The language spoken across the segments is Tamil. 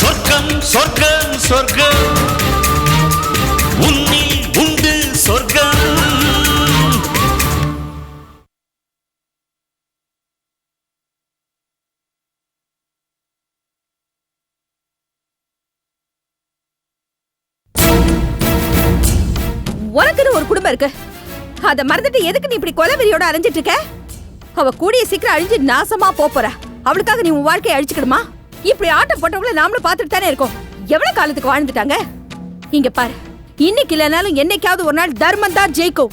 சொர்க்கம் சொர்க்கம் சொர்க்கம் உன்னில் உண்டு சொர்க்கம். உனக்குன்னு ஒரு குடும்பம் இருக்கு, அத மறந்துட்டு எதுக்கு நீ இப்படி கொலவெறியோட அலைஞ்சிட்டு இருக்க? அவ கூடிய சீக்கிரம் அழிஞ்சு நாசமா போறா. அவளுக்காக நீ உன் வாழ்க்கையை அழிச்சுக்கணுமா? இப்படி ஆட்டம் போட்டவங்கள நாமளும் பார்த்துட்டு தானே இருக்கோம். எவ்வளவு காலத்துக்கு வாழ்ந்துட்டாங்க? இங்க பாரு, இன்னைக்கு இல்லனாலும் என்னைக்காவது ஒரு நாள் தர்மம் தான் ஜெயிக்கும்.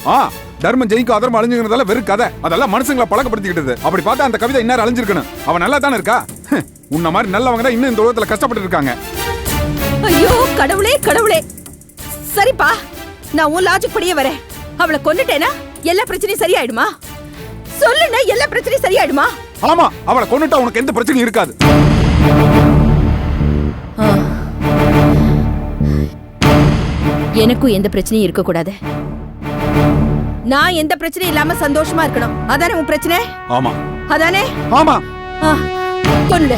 தர்மம் ஜெயிக்கும், அதர்மம் அழிஞ்சுங்கிறதால வெறும் கதை. அதெல்லாம் மனுஷங்களை பழக்கப்படுத்திக்கிட்டது. அப்படி பார்த்தா அந்த கவிதை இன்னும் அழிஞ்சிருக்கணும். அவன் நல்லா தானே இருக்கா? உன்ன மாதிரி நல்லவங்க தான் இன்னும் இந்த உலகத்துல கஷ்டப்பட்டு இருக்காங்க. ஐயோ கடவுளே கடவுளே. சரிப்பா, நான் உன் லாஜிக் படியே வரேன். அவளை கொன்னுட்டேனா எல்லா பிரச்சனையும் சரியாயிடுமா? சொல்லுன்னா எல்லா பிரச்சனையும் சரியாயிடுமா? ஆமா, அவளை கொன்னுட்டா உனக்கு எந்த பிரச்சனையும் இருக்காது. எனக்கும் எந்த பிரச்சனையும் இருக்க கூடாது. நான் எந்த பிரச்சனையும் இல்லாம சந்தோஷமா இருக்கணும். அதானே உன் பிரச்சனை? ஆமா. அதானே? ஆமா. கொன்னுடு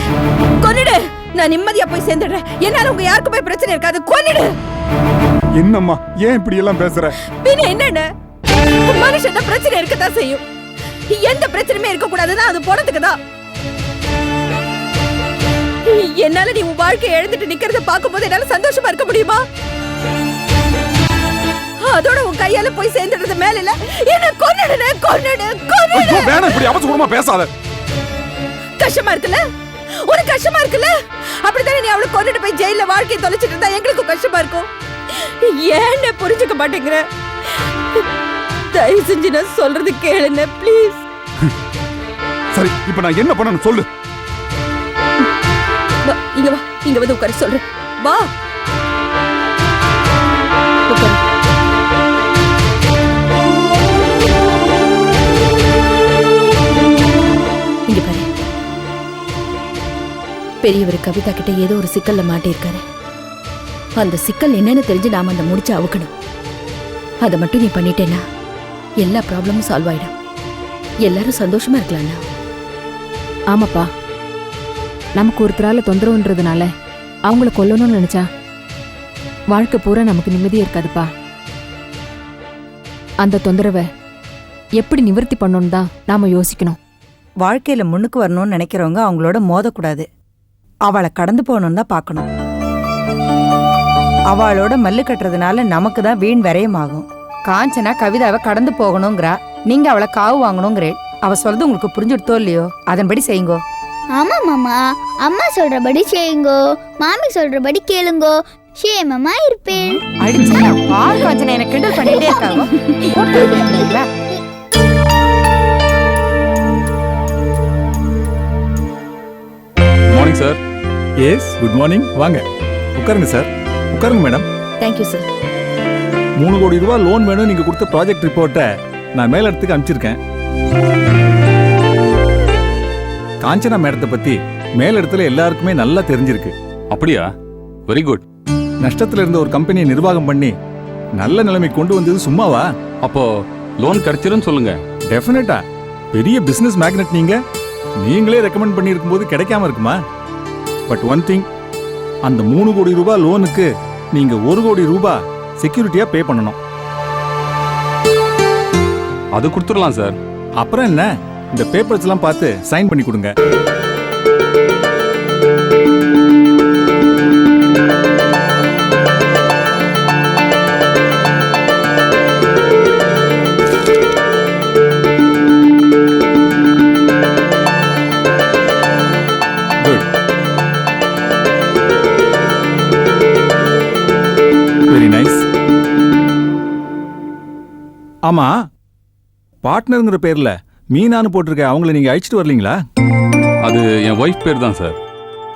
கொன்னுடு, நான் நிம்மதியா போய் சேர்ந்துடுறேன். என்னால உங்க யாருக்குமே பிரச்சனை இருக்காது. கொன்னுடு. என்னம்மா ஏன் இப்படி எல்லாம் பேசுற? பின்ன என்னன்னு, மனுஷன் பிரச்சனை இருக்கத்தான் செய்யும். எந்த பிரச்சனையுமே இருக்க கூடாதுதான், அது போனதுக்கு தான். என்னால நீ உன் வாழ்க்கையை எழுந்துட்டு நிக்கிறத பாக்கும்போது என்னால சந்தோஷமா இருக்க முடியுமா? அதோட உன் கையால போய் சேர்ந்துடுறது மேல இல்ல. என்ன கொன்னுடு கொன்னுடு கொன்னுடு. வேணாம், இப்படி அவசரமா பேசாத. கஷ்டமா இருக்குல்ல? ஒரு கஷ்டமா இருக்குல்ல? அப்படித்தானே நீ அவளை கொன்னுட்டு போய் ஜெயில வாழ்க்கையை தொலைச்சிட்டு இருந்தா எங்களுக்கும் கஷ்டமா இருக்கும். ஏன்னு புரிஞ்சுக்க மாட்டேங்கிற? தயவு செஞ்சு நான் சொல்றது கேளுங்க ப்ளீஸ். சரி, இப்ப நான் என்ன பண்ணணும் சொல்லு. இங்க வா, இங்க வந்து உட்கார சொல்றேன். வா உட்காரு. இங்க பாரு, பெரியவர் கவிதா கிட்ட ஏதோ ஒரு சிக்கல்ல மாட்டிருக்காரு. அந்த சிக்கல் என்னன்னு தெரிஞ்சு நாம அந்த முடிச்சு அவுக்கணும். அதை மட்டும் நீ பண்ணிட்டேன்னா எல்லா ப்ராப்ளமும் சால்வ் ஆயிடும். எல்லாரும் சந்தோஷமா இருக்கலாம்னா. ஆமாப்பா, நமக்கு ஒருத்தரால தொந்தரவுன்றதுனால அவங்கள கொல்லணும்னு நினைச்சா வாழ்க்கை பூரா நமக்கு நிம்மதியே இருக்காதுப்பா. அந்த தொந்தரவை எப்படி நிவர்த்தி பண்ணணும் தான் நாம யோசிக்கணும். வாழ்க்கையில முன்னுக்கு வரணும்னு நினைக்கிறவங்க அவங்களோட மோதக்கூடாது. அவளை கடந்து போகணும்னு தான் பார்க்கணும். அவளோட மல்லு கட்டுறதுனால நமக்கு தான் வீண் விரயமாகும். காஞ்சனா கவிதாவை கடந்து போகணுங்கிறா, நீங்க அவளை காவு வாங்கணுங்கிறே. அவ சொல்றது உங்களுக்கு புரிஞ்சுடுத்தோ இல்லையோ, அதன்படி செய்யுங்கோ. ஆமா மாமா, அம்மா சொல்றபடி செய்யுங்கோ, மாமி சொல்றபடி கேளுங்கோ, சேமமா இருப்பேன். அடிச்சா பால் காஞ்சனா எனக்கு கிண்டல் பண்ணிட்டே இருக்காங்க. Morning sir. Yes, good morning. வாங்க உட்காருங்க சார். உட்காருங்க மேடம். Thank you sir. 3 கோடி ரூபாய் லோன் வேணும். நீங்க கொடுத்த ப்ராஜெக்ட் ரிப்போர்ட்டை நான் மேல இடத்துக்கு அனுப்பிச்சிருக்கேன். காஞ்சனா மேடத்தை பத்தி மேல இடத்துல எல்லாருக்குமே நல்லா தெரிஞ்சிருக்கு. அப்படியா? Very good. நஷ்டத்துல இருந்த ஒரு கம்பெனியை நிர்வாகம் பண்ணி நல்ல நிலைமை கொண்டு வந்தது சும்மாவா? அப்போ லோன் கிடைச்சிரும் சொல்லுங்க. டெஃபினட்டா. பெரிய பிசினஸ் மேக்னெட் நீங்க. நீங்களே ரெக்கமெண்ட் பண்ணி இருக்கும்போது கிடைக்காம இருக்குமா? பட் ஒன் திங், அந்த 3 கோடி ரூபாய் லோனுக்கு நீங்க 1 கோடி ரூபாய் செக்யூரிட்டியா பே பண்ணணும். அது கொடுத்துடலாம் சார். அப்புறம் என்ன, இந்த பேப்பர்ஸ் எல்லாம் பார்த்து சைன் பண்ணி கொடுங்க. Very nice. ஆமா, பார்ட்னருங்கிற பேர்ல மீனான்னு போட்டிருக்க அவங்கள நீங்க அழைச்சிட்டு வரலீங்களா? அது என் ஒய்ஃப் பேர் தான் சார்.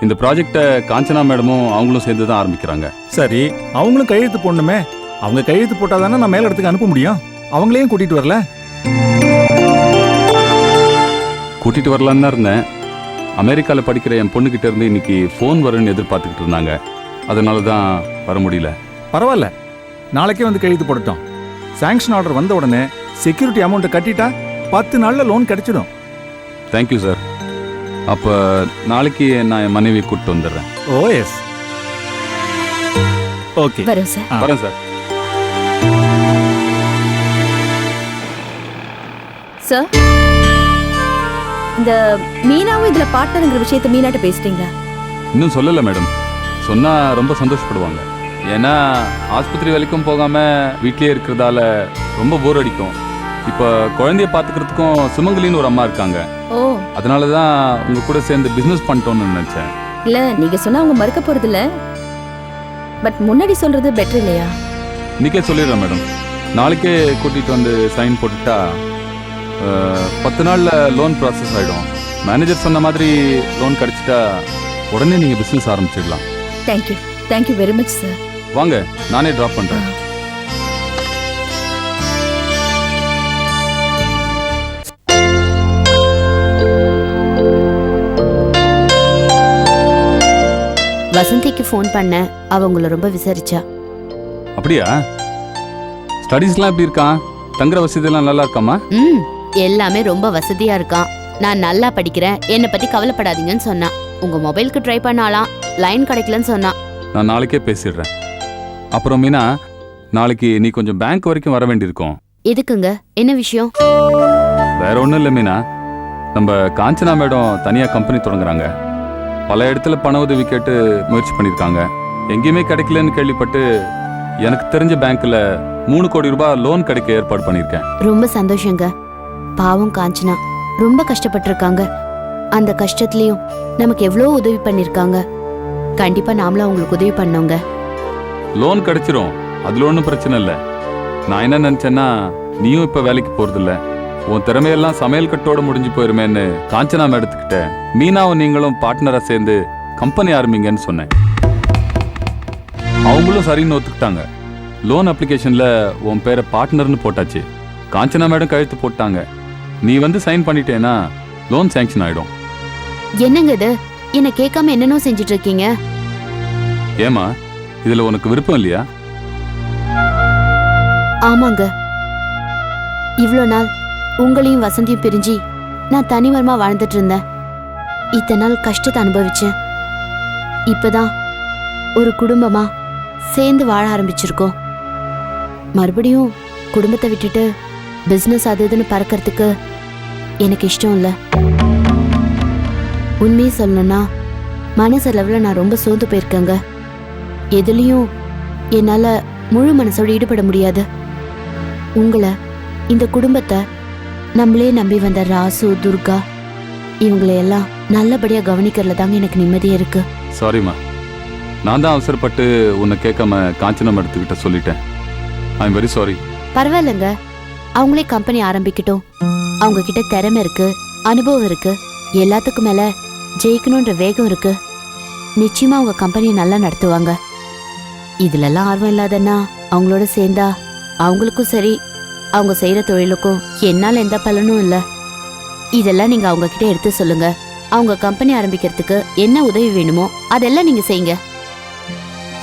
இந்த ப்ராஜெக்டை காஞ்சனா மேடமும் அவங்களும் சேர்ந்து தான் ஆரம்பிக்கிறாங்க. சரி, அவங்களும் கையெழுத்து போடணுமே. அவங்க கையெழுத்து போட்டாதானே நான் மேல இடத்துக்கு அனுப்ப முடியும். அவங்களையும் கூட்டிட்டு வரல? கூட்டிட்டு வரலான்னு தான் இருந்தேன். அமெரிக்காவில் படிக்கிற என் பொண்ணுகிட்ட இருந்து இன்னைக்கு ஃபோன் வரும்னு எதிர்பார்த்துக்கிட்டு இருந்தாங்க. அதனால தான் வர முடியல. பரவாயில்ல, நாளைக்கே வந்து கையெழுத்து போடட்டும். சாங்ஷன் ஆர்டர் வந்த உடனே செக்யூரிட்டி அமௌண்ட்டை கட்டிட்டா 10 நாள்ல லோன் கிடைச்சிடும். Thank you sir. அப்போ நாளைக்கு நான் என் மனைவி கூப்பிட்டு வந்துடுறேன். ஓ எஸ். ஓகே வரோம் சார். வரேன் சார். சார், இந்த மீனாவும் இதுல பார்ட்னருங்கிற விஷயத்த மீனாட்ட பேசிட்டீங்களா? இன்னும் சொல்லலை மேடம். சொன்னா ரொம்ப சந்தோஷப்படுவாங்க. ஏன்னா ஆஸ்பத்திரி வரைக்கும் போகாம வீட்லயே இருக்கிறதால ரொம்ப போர் அடிக்கும். இப்போ குழந்தைய பார்த்துக்கிறதுக்கும் சுமங்கலின்னு ஒரு அம்மா இருக்காங்க. ஓ, அதனால தான் உங்க கூட சேர்ந்து பிஸ்னஸ் பண்ணிட்டோம்னு நினைச்சேன். இல்ல நீங்க சொன்னா அவங்க மறுக்க போறது இல்ல. பட் முன்னாடி சொல்றது பெட்டர் இல்லையா? இன்னைக்கே சொல்லிடுறேன் மேடம். நாளைக்கே கூட்டிட்டு வந்து சைன் போட்டுட்டா 10 நாள்ல லோன் ப்ராசஸ் ஆயிடும். மேனேஜர் சொன்ன மாதிரி லோன் கிடைச்சிட்டா உடனே நீங்க பிசினஸ் ஆரம்பிச்சிடலாம். Thank you, thank you very much sir. வாங்க, நானே டிராப் பண்றேன். வசந்திக்கு ஃபோன் பண்ணேன். அவ உங்களை ரொம்ப விசாரிச்சா. அப்படியா? ஸ்டடீஸ்லாம் எப்படி இருக்கான்? தங்குற வசதியெல்லாம் நல்லா இருக்காமா? எல்லாமே ரொம்ப வசதியா இருக்கான். நான் நல்லா படிக்கிறேன், என்னை பத்தி கவலைப்படாதீங்கன்னு சொன்னான். உங்க மொபைலுக்கு ட்ரை பண்ணாலாம், லைன் கிடைக்கலன்னு சொன்னான். நான் நாளைக்கே பேசிடுறேன். அப்புறம் மீனா, நாளைக்கு நீ கொஞ்சம் பேங்க் வரைக்கும் வர வேண்டியிருக்கும். எதுக்குங்க? என்ன விஷயம்? வேற ஒன்றும் இல்லை மீனா. நம்ம காஞ்சனா மேடம் தனியாக கம்பெனி தொடங்குறாங்க. பல இடத்துல பண உதவி கேட்டு முயற்சி பண்ணியிருக்காங்க. எங்கேயுமே கிடைக்கலன்னு கேள்விப்பட்டு எனக்கு தெரிஞ்ச பேங்க்ல 3 கோடி ரூபாய் லோன் கிடைக்க ஏற்பாடு பண்ணியிருக்கேன். ரொம்ப சந்தோஷங்க. பாவம் காஞ்சனா ரொம்ப கஷ்டப்பட்டிருக்காங்க. அந்த கஷ்டத்துலயும் நமக்கு எவ்வளோ உதவி பண்ணிருக்காங்க. கண்டிப்பா நாமளும் அவங்களுக்கு உதவி பண்ணோங்க. லோன் கிடைச்சிரும், அதுல ஒன்றும் பிரச்சனை இல்லை. நான் என்ன நினைச்சேன்னா, நீயும் இப்ப வேலைக்கு போறதில்ல, உன் திறமையெல்லாம் சமையல் கட்டோட முடிஞ்சு போயிருமேன்னு காஞ்சனா மேடத்துக்கிட்ட மீனாவும் நீங்களும் பார்ட்னரா சேர்ந்து கம்பெனி ஆரம்பிங்கன்னு சொன்னேன். அவங்களும் சரின்னு ஒத்துக்கிட்டாங்க. லோன் அப்ளிகேஷன்ல உன் பேரை பார்ட்னர்னு போட்டாச்சு. காஞ்சனா மேடம் கழுத்து போட்டாங்க. நீ வந்து சைன் பண்ணிட்டேன்னா லோன் சாங்ஷன் ஆயிடும். என்னங்க இது? என்ன கேட்காம என்னென்னோ செஞ்சுட்டு இருக்கீங்க? ஏமா, இதுல உனக்கு விருப்பம் இல்லையா? ஆமாங்க. இவ்வளோ நாள் உங்களையும் வசந்தியும் பிரிஞ்சு நான் தனிமரமா வாழ்ந்துட்டு இருந்தேன். இத்தனை நாள் கஷ்டத்தை அனுபவிச்சேன். இப்பதான் ஒரு குடும்பமா சேர்ந்து வாழ ஆரம்பிச்சிருக்கோம். மறுபடியும் குடும்பத்தை விட்டுட்டு பிசினஸ் அது இதுன்னு பறக்கிறதுக்கு எனக்கு இஷ்டம் இல்லை. உண்மையை சொல்லணும்னா மனசளவில் நான் ரொம்ப சோர்ந்து போயிருக்கேங்க. எதுலேயும் என்னால் முழு மனசோட ஈடுபட முடியாது. உங்களை, இந்த குடும்பத்தை, நம்மளே நம்பி வந்த ராசு, துர்கா இவங்களையெல்லாம் நல்லபடியாக கவனிக்கிறதுல தாங்க எனக்கு நிம்மதியாக இருக்கு. சாரிம்மா, நான் தான் அவசரப்பட்டு உன்னை கேட்காம காஞ்சனம் எடுத்துக்கிட்ட சொல்லிட்டேன். I am very sorry. பரவாயில்லைங்க, அவங்களே கம்பெனி ஆரம்பிக்கட்டும். அவங்க கிட்ட திறமை இருக்கு, அனுபவம் இருக்கு, எல்லாத்துக்கும் மேல ஜெயிக்கணுன்ற வேகம் இருக்கு. நிச்சயமா அவங்க கம்பெனியை நல்லா நடத்துவாங்க. இதுலெல்லாம் ஆர்வம் இல்லாதன்னா அவங்களோட சேர்ந்தா அவங்களுக்கும் சரி, அவங்க செய்யற தொழிலுக்கும் என்னால எந்த பலனும் இல்லை. இதெல்லாம் நீங்க அவங்க கிட்ட எடுத்து சொல்லுங்க. அவங்க கம்பெனி ஆரம்பிக்கிறதுக்கு என்ன உதவி வேணுமோ அதெல்லாம் நீங்க செய்யுங்க.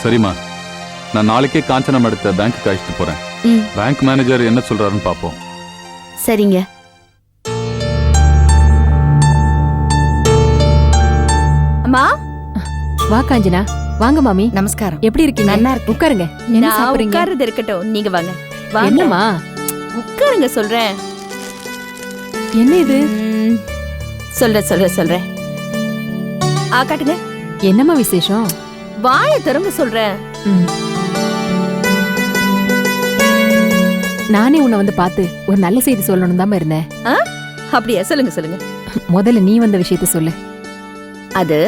சரிம்மா, நான் நாளைக்கே காஞ்சனம் எடுத்த பேங்க்கு அழைச்சிட்டு போறேன். பேங்க் மேனேஜர் என்ன சொல்றாருன்னு பாப்போம். சரிங்க. அம்மா, வா காஞ்சனா. வாங்க மாமி. நமஸ்காரம். எப்படி இருக்கீங்க? நல்லா இருக்கு. உட்காருங்க. என்ன நான் சாப்பிடுறீங்க? உட்கார்றது இருக்கட்டும், நீங்க வாங்க. வாங்க. என்னம்மா? உட்காருங்க சொல்றேன். என்ன இது? சொல்றேன். காட்டுங்க. என்னம்மா விசேஷம்? வாய திறந்து சொல்றேன். ம். நானே உன்னை வந்து பார்த்து ஒரு நல்ல செய்தி சொல்லணும் தான் இருந்தேன். அப்படியா? சொல்லுங்க. முதல்ல நீ வந்த விஷயத்த சொல்லு. அது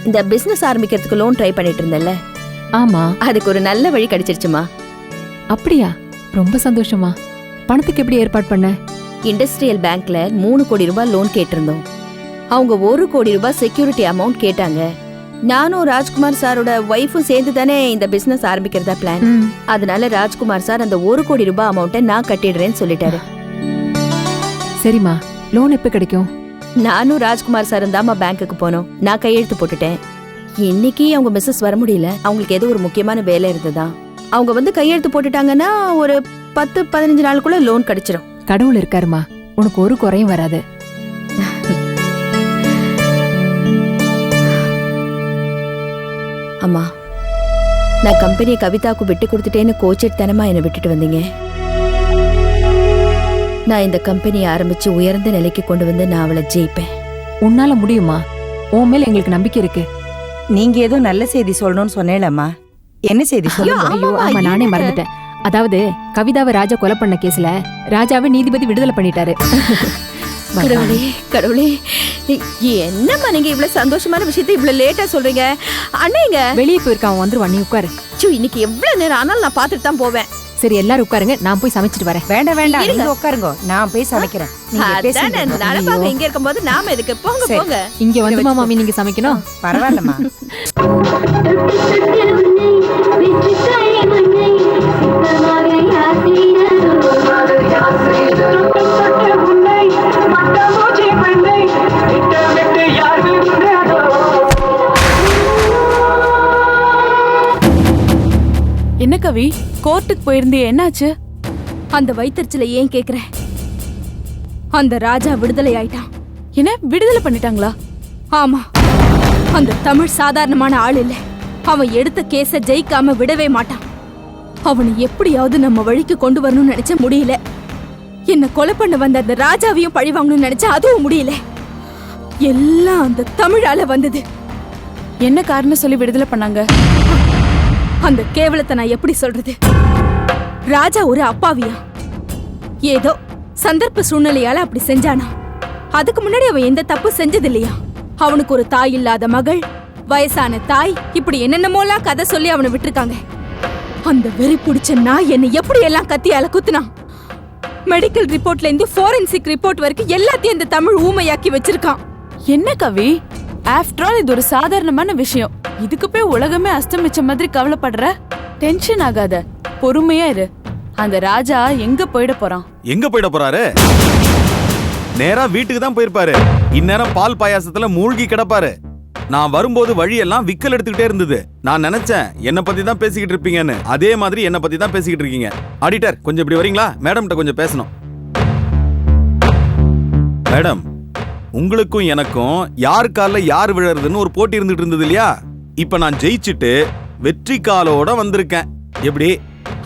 இந்த பிசினஸ் ஆரம்பிக்கிறதுக்கு லோன் ட்ரை பண்ணிட்டு இருந்தேன்ல, ஆமா, அதுக்கு ஒரு நல்ல வழி கிடைச்சிருச்சுமா. அப்படியா? ரொம்ப சந்தோஷமா. பணத்துக்கு எப்படி ஏற்பாடு பண்ண? இண்டஸ்ட்ரியல் பேங்க்ல 3 கோடி ரூபாய் லோன் கேட்டிருந்தோம். அவங்க 1 கோடி ரூபாய் செக்யூரிட்டி அமௌண்ட் கேட்டாங்க. நானும் ராஜ்குமார் சாரோட ஒய்ஃபும் சேர்ந்து தானே இந்த பிசினஸ் ஆரம்பிக்கிறதா பிளான். அதனால ராஜ்குமார் சார் அந்த 1 கோடி ரூபாய் அமௌண்ட்டை நான் கட்டிடுறேன்னு சொல்லிட்டாரு. சரிம்மா, லோன் எப்ப கிடைக்கும்? நானும் ராஜ்குமார் சாரும் தாமா பேங்க்குக்கு போனோம். நான் கையெழுத்து போட்டுட்டேன். இன்னைக்கு அவங்க மிஸ்ஸஸ் வர முடியல, அவங்களுக்கு ஏதோ ஒரு முக்கியமான வேலை இருந்ததா. அவங்க வந்து கையெழுத்து போட்டுட்டாங்கன்னா ஒரு 10-15 நாளுக்குள்ள லோன் கிடைச்சிரும். கடவுள் இருக்காருமா, உனக்கு ஒரு குறையும் வராது. அம்மா, நான் கம்பெனியை கவிதாவுக்கு விட்டு கொடுத்துட்டேன்னு கோச்சிட்டுத்தனமா என்னை விட்டுட்டு வந்தீங்க. நான் இந்த கம்பெனியை ஆரம்பிச்சு உயர்ந்த நிலைக்கு கொண்டு வந்து நான் அவளை ஜெயிப்பேன். உன்னால முடியுமா? உன் மேல எங்களுக்கு நம்பிக்கை இருக்கு. நீங்க ஏதோ நல்ல செய்தி சொல்லணும்னு சொன்னேலம்மா. என்ன செய்தி சொல்லுங்க? ஐயோ ஆமா, நானே மறந்துட்டேன். அதாவது கவிதாவை ராஜா கொலை பண்ண கேஸ்ல ராஜாவை நீதிபதி விடுதலை பண்ணிட்டாரு. கடவுளே கடவுளே, என்னம்மா நீங்க இவ்வளவு சந்தோஷமான விஷயத்தை இவ்வளவு லேட்டா சொல்றீங்க? அண்ணேங்க வெளியே போயிருக்கான், வந்துருவான். நீ உட்காரு. இன்னைக்கு எவ்வளவு நேரம் ஆனாலும் நான் பாத்துட்டு தான் போவேன். சரி எல்லாரும் உட்காருங்க, நான் போய் சமைச்சிட்டு வரேன். வேண்டாம் வேண்டாம், நீங்க உட்காருங்க, நான் போய் சமைக்கிறேன். நீங்க பேசுங்க. நடப்பாங்க இங்க இருக்கும்போது நாம எதுக்கு? போங்க போங்க. இங்க வந்து மாமி நீங்க சமைக்கணும். பரவாயில்லம்மா. என்ன கவி, கோர்ட்டுக்கு போயிருந்தியே, என்னாச்சு? அந்த வயிற்றுல ஏன் கேக்குற? அந்த ராஜா விடுதலை ஆயிட்டான். என்ன, விடுதலை பண்ணிட்டாங்களா? ஆமா, அந்த தமிழ் சாதாரணமான ஆள் இல்ல. அவன் எடுத்த கேஸ ஜெயிக்காம விடவே மாட்டான். அவனை எப்படியாவது நம்ம வழிக்கு கொண்டு வரணும்னு நினைச்ச முடியல. என்ன கொலை பண்ண வந்த அந்த ராஜாவையும் பழி வாங்கணும்னு நினைச்ச அதுவும் முடியல. எல்லாம் அந்த தமிழால வந்தது. என்ன காரணம் சொல்லி விடுதலை பண்ணாங்க? அந்த கேவலத்தை நான் எப்படி சொல்றது? ராஜா ஒரு அப்பாவியா? ஏதோ சந்தர்ப்ப சூழ்நிலையால அப்படி செஞ்சானா. அதுக்கு முன்னாடி அவன் எந்த தப்பு செஞ்சது இல்லையா? அவனுக்கு ஒரு தாய் இல்லாத மகள், வயசான தாய், இப்படி என்னென்னமோலாம் கதை சொல்லி அவனை விட்டுருக்காங்க. அந்த வெறி பிடிச்ச நான் என்னை எப்படி எல்லாம் கத்தியால குத்துனான். மெடிக்கல் ரிப்போர்ட்ல இருந்து ஃபோரென்சிக் ரிப்போர்ட் வரைக்கும் எல்லாத்தையும் இந்த தமிழ் ஊமையாக்கி வச்சிருக்கான். என்ன கவி, ஆஃப்டர் ஆல் இது ஒரு சாதாரணமான விஷயம். இதுக்கு போய் உலகமே அஸ்தமிச்ச மாதிரி கவலைப்படுற? டென்ஷன் ஆகாத, பொறுமையா இரு. அந்த ராஜா எங்க போயிட போறான்? எங்க போயிட போறாரு? நேரா வீட்டுக்கு தான் போயிருப்பாரு. இந்நேரம் பால் பாயாசத்துல மூழ்கி கிடப்பாரு. நான் வரும்போது வழியெல்லாம் விக்கல் எடுத்துக்கிட்டே இருந்தது. நான் நினைச்சேன் என்ன பத்தி தான் பேசிக்கிட்டு இருப்பீங்கன்னு. அதே மாதிரி என்ன பத்தி தான் பேசிக்கிட்டு இருக்கீங்க. ஆடிட்டர், கொஞ்சம் இப்படி வரீங்களா? மேடம்கிட்ட கொஞ்சம் பேசணும். மேடம், உங்களுக்கும் எனக்கும் யாரு கால்ல யாரு விழறதுன்னு ஒரு போட்டி இருந்துட்டு இருந்தது இல்லையா? இப்ப நான் ஜெயிச்சுட்டு வெற்றி காலோட வந்திருக்கேன். எப்படி?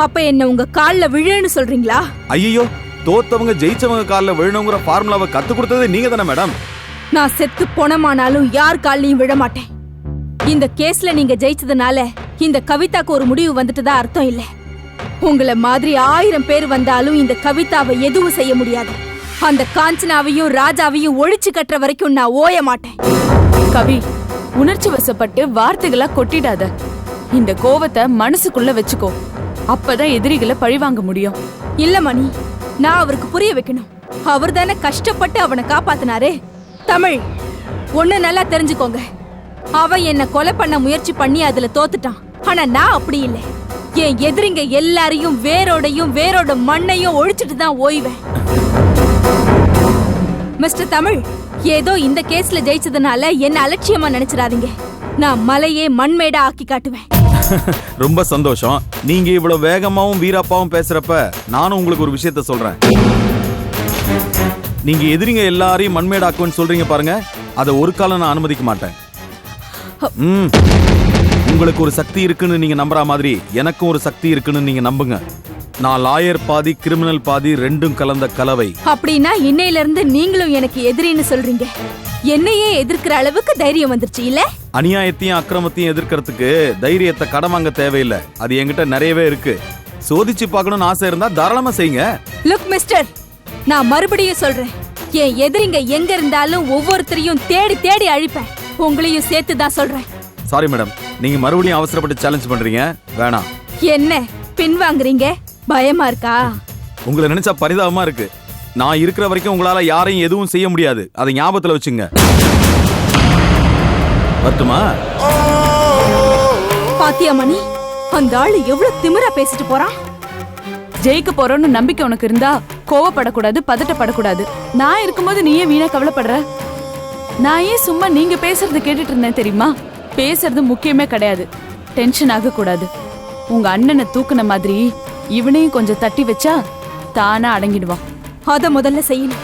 அப்ப என்ன உங்க கால்ல விழுன்னு சொல்றீங்களா? ஐயோ, தோத்தவங்க ஜெயிச்சவங்க கால்ல விழணுங்கிற ஃபார்முலாவை கத்து கொடுத்தது நீங்க தானே மேடம்? நான் செத்து போனமானாலும் யார் கால்லையும் விழ மாட்டேன். இந்த கேஸ்ல நீங்க ஜெயிச்சதுனால இந்த கவிதாக்கு ஒரு முடிவு வந்துட்டதா அர்த்தம் இல்ல. உங்களை மாதிரி 1000 பேர் வந்தாலும் இந்த கவிதாவை எதுவும் செய்ய முடியாது. அந்த காஞ்சனாவையும் ராஜாவையும் ஒழிச்சு கட்டுற வரைக்கும் நான் ஓய மாட்டேன். கவி, உணர்ச்சி வசப்பட்டு வார்த்தைகளா கொட்டிடாத. இந்த கோவத்தை மனசுக்குள்ள வச்சுக்கோ. அப்பதான் எதிரிகளை பழிவாங்க முடியும். இல்ல மணி, நான் அவருக்கு புரிய வைக்கணும். அவர் தானே கஷ்டப்பட்டு அவனை காப்பாத்தினாரு. தமிழ், ஒண்ணு நல்லா தெரிஞ்சுக்கோங்க. அவன் என்ன கொலை பண்ண முயற்சி பண்ணி அதுல தோத்துட்டான். ஆனா நான் அப்படி இல்லை. என் எதிரிங்க எல்லாரையும் வேரோட மண்ணையும் ஒழிச்சிட்டு தான் ஓய்வேன். மிஸ்டர் தமிழ், ஏதோ இந்த கேஸ்ல ஜெயிச்சதுனால என்ன அலட்சியமா நினைச்சிடாதீங்க. நான் மலையே மண்மேடா ஆக்கி காட்டுவேன். ரொம்ப சந்தோஷம். நீங்க இவ்வளவு வேகமாவும் வீராப்பாவும் பேசுறப்ப நானும் உங்களுக்கு ஒரு விஷயத்த சொல்றேன். நீங்க எதிரிங்க எல்லாரையும் மண்மேடாக்குன்னு சொல்றீங்க பாருங்க, அதை ஒரு காலம் நான் அனுமதிக்க மாட்டேன். உங்களுக்கு ஒரு சக்தி இருக்குன்னு நீங்க நம்புற மாதிரி எனக்கும் ஒரு சக்தி இருக்குன்னு நீங்க நம்புங்க. நான் லாயர் பாதி, கிரிமினல் பாதி, ரெண்டும் கலந்த கலவை. அப்படின்னா இன்னையில இருந்து நீங்களும் எனக்கு எதிரின்னு சொல்றீங்க. என்னையே எதிர்க்கிற அளவுக்கு தைரியம் வந்துருச்சு இல்ல? அநியாயத்தையும் அக்கிரமத்தையும் எதிர்க்கிறதுக்கு தைரியத்தை கடன் வாங்க தேவையில்லை. அது என்கிட்ட நிறையவே இருக்கு. சோதிச்சு பார்க்கணும்னு ஆசை இருந்தா தாராளமா செய்யுங்க. லுக் மிஸ்டர், நான் மறுபடியும் சொல்றேன். என் எதிரிங்க எங்க இருந்தாலும் ஒவ்வொருத்தரையும் தேடி தேடி அழிப்பேன். உங்களையும் சேர்த்து தான் சொல்றேன். சாரி மேடம், நீங்க மறுபடியும் அவசரப்பட்டு சேலஞ்ச் பண்றீங்க. வேணாம். என்ன பின்வாங்குறீங்க? பயமா இருக்கா? உங்களை நினைச்சா பரிதாபமா இருக்கு. நான் இருக்கிற வரைக்கும் உங்களால யாரையும் எதுவும் செய்ய முடியாது. அதை ஞாபகத்துல வச்சுங்க. வரட்டுமா? பாத்தியா மணி, அந்த ஆளு எவ்வளவு திமிரா பேசிட்டு போறான். ஜெயிக்க போறோம்னு நம்பிக்கை உனக்கு இருந்தா கோவப்படக்கூடாது, பதட்டப்படக்கூடாது. நான் இருக்கும்போது நீயே வீணா கவலைப்படுற? நான் ஏன் சும்மா நீங்க பேசுறது கேட்டுட்டு இருந்தேன் தெரியுமா? பேசுறது முக்கியமே கிடையாது. டென்ஷன் ஆக கூடாது. உங்க அண்ணனை தூக்குன மாதிரி இவனையும் கொஞ்சம் தட்டி வச்சா தானா அடங்கிடுவான். அத முதல்ல செய்யணும்.